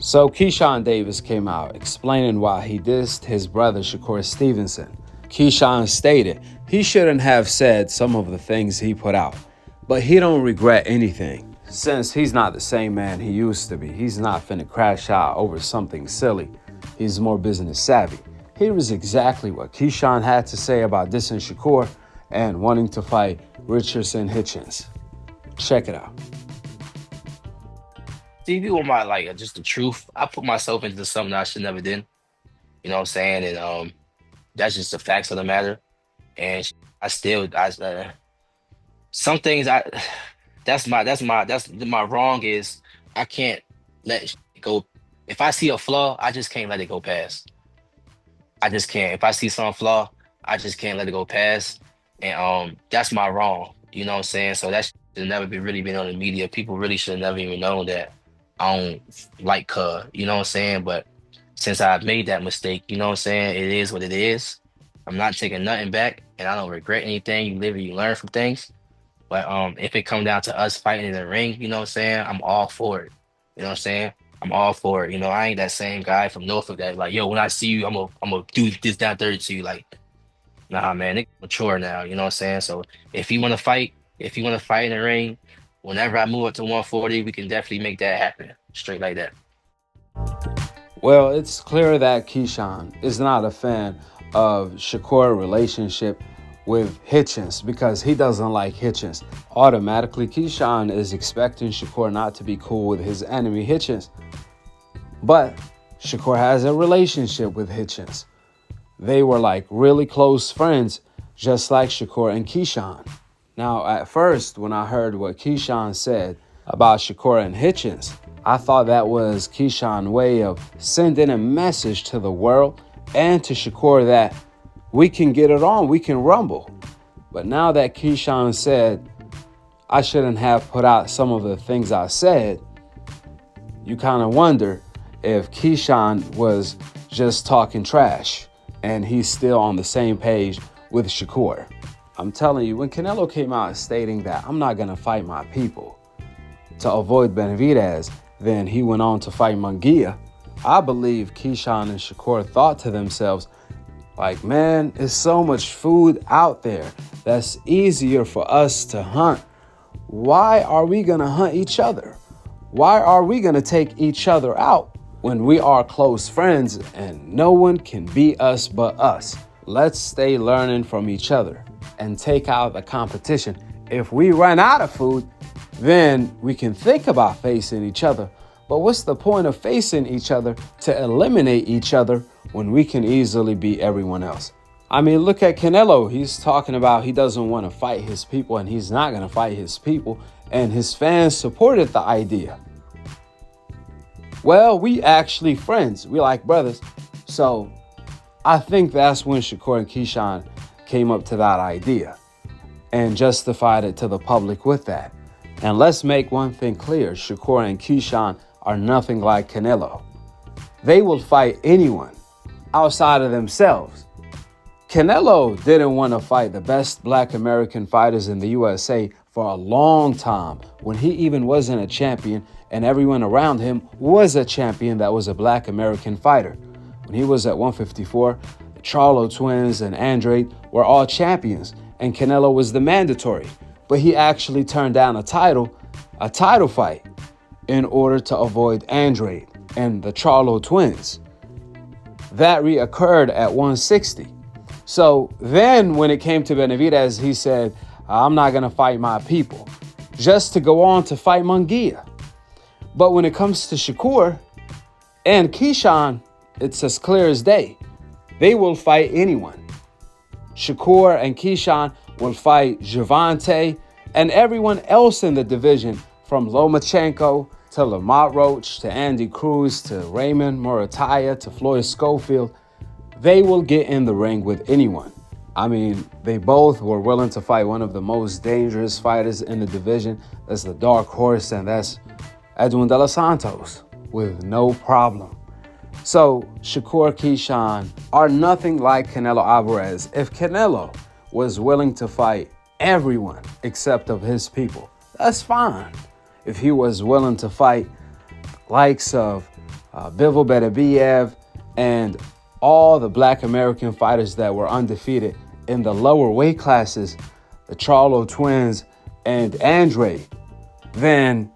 So Keyshawn Davis came out explaining why he dissed his brother Shakur Stevenson. Keyshawn stated he shouldn't have said some of the things he put out, but he don't regret anything. Since he's not the same man he used to be, he's not finna crash out over something silly. He's more business savvy. Here is exactly what Keyshawn had to say about dissing Shakur and wanting to fight Richardson Hitchins. Check it out. See, if you want my just the truth, I put myself into something I should never did. You know what I'm saying? And that's just the facts of the matter. And some things I that's my wrong is I can't let go. If I see a flaw, I just can't let it go past. I just can't. If I see some flaw, I just can't let it go past. And that's my wrong. You know what I'm saying? So that should never be really been on the media. People really should have never even known that I don't like Cub. You know what I'm saying? But since I've made that mistake, you know what I'm saying? It is what it is. I'm not taking nothing back, and I don't regret anything. You live and you learn from things. But if it come down to us fighting in the ring, you know what I'm saying? I'm all for it. You know what I'm saying? I'm all for it. You know, I ain't that same guy from Norfolk that like, yo, when I see you, I'm gonna do this down 30 to you. Like, nah, man, they mature now. You know what I'm saying? So if you wanna fight in the ring, whenever I move up to 140, we can definitely make that happen. Straight like that. Well, it's clear that Keyshawn is not a fan of Shakur's relationship with Hitchins because he doesn't like Hitchins. Automatically, Keyshawn is expecting Shakur not to be cool with his enemy Hitchins. But Shakur has a relationship with Hitchins. They were like really close friends, just like Shakur and Keyshawn. Now, at first, when I heard what Keyshawn said about Shakur and Hitchins, I thought that was Keyshawn's way of sending a message to the world and to Shakur that we can get it on, we can rumble. But now that Keyshawn said I shouldn't have put out some of the things I said, you kind of wonder if Keyshawn was just talking trash and he's still on the same page with Shakur. I'm telling you, when Canelo came out stating that I'm not going to fight my people to avoid Benavidez, then he went on to fight Munguia. I believe Keyshawn and Shakur thought to themselves, like, man, there's so much food out there that's easier for us to hunt. Why are we going to hunt each other? Why are we going to take each other out when we are close friends and no one can beat us but us? Let's stay learning from each other and take out the competition. If we run out of food, then we can think about facing each other. But what's the point of facing each other to eliminate each other when we can easily beat everyone else? I mean, look at Canelo. He's talking about he doesn't want to fight his people and he's not going to fight his people. And his fans supported the idea. Well, we actually friends. We like brothers. So I think that's when Shakur and Keyshawn came up to that idea and justified it to the public with that. And let's make one thing clear. Shakur and Keyshawn are nothing like Canelo. They will fight anyone outside of themselves. Canelo didn't want to fight the best black American fighters in the USA for a long time when he even wasn't a champion and everyone around him was a champion that was a black American fighter. When he was at 154, the Charlo twins and Andrade were all champions and Canelo was the mandatory. But he actually turned down a title fight in order to avoid Andrade and the Charlo twins. That reoccurred at 160. So then when it came to Benavidez, he said, I'm not going to fight my people, just to go on to fight Munguia. But when it comes to Shakur and Keyshawn, it's as clear as day. They will fight anyone. Shakur and Keyshawn will fight Gervonta and everyone else in the division, from Lomachenko to Lamont Roach to Andy Cruz to Raymond Murataya to Floyd Schofield. They will get in the ring with anyone. I mean, they both were willing to fight one of the most dangerous fighters in the division. That's the dark horse, and that's Edwin De Los Santos, with no problem. So Shakur, Keyshawn are nothing like Canelo Alvarez. If Canelo was willing to fight everyone except of his people, that's fine. If he was willing to fight likes of Bivol Beterbiev, and all the black American fighters that were undefeated in the lower weight classes, the Charlo twins and Andre, then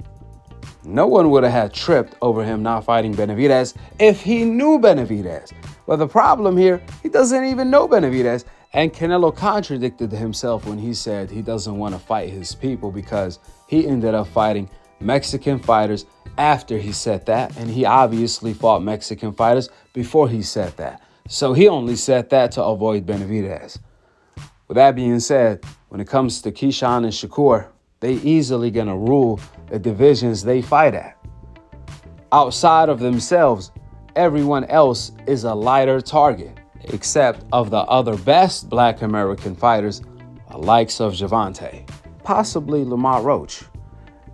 no one would have had tripped over him not fighting Benavidez if he knew Benavidez. But the problem here, he doesn't even know Benavidez. And Canelo contradicted himself when he said he doesn't want to fight his people because he ended up fighting Mexican fighters after he said that. And he obviously fought Mexican fighters before he said that. So he only said that to avoid Benavidez. With that being said, when it comes to Keyshawn and Shakur, they easily gonna rule the divisions they fight at. Outside of themselves, everyone else is a lighter target, except of the other best black American fighters, the likes of Gervonta, possibly Lamar Roach,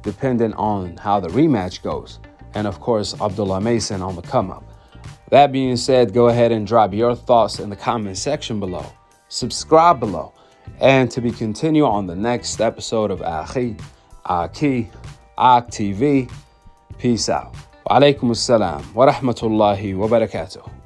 depending on how the rematch goes, and of course, Abdullah Mason on the come-up. That being said, go ahead and drop your thoughts in the comment section below. Subscribe below. And to be continued on the next episode of Akhi, Akhi TV. Peace out. Wa alaikum assalam wa rahmatullahi wa barakatuh.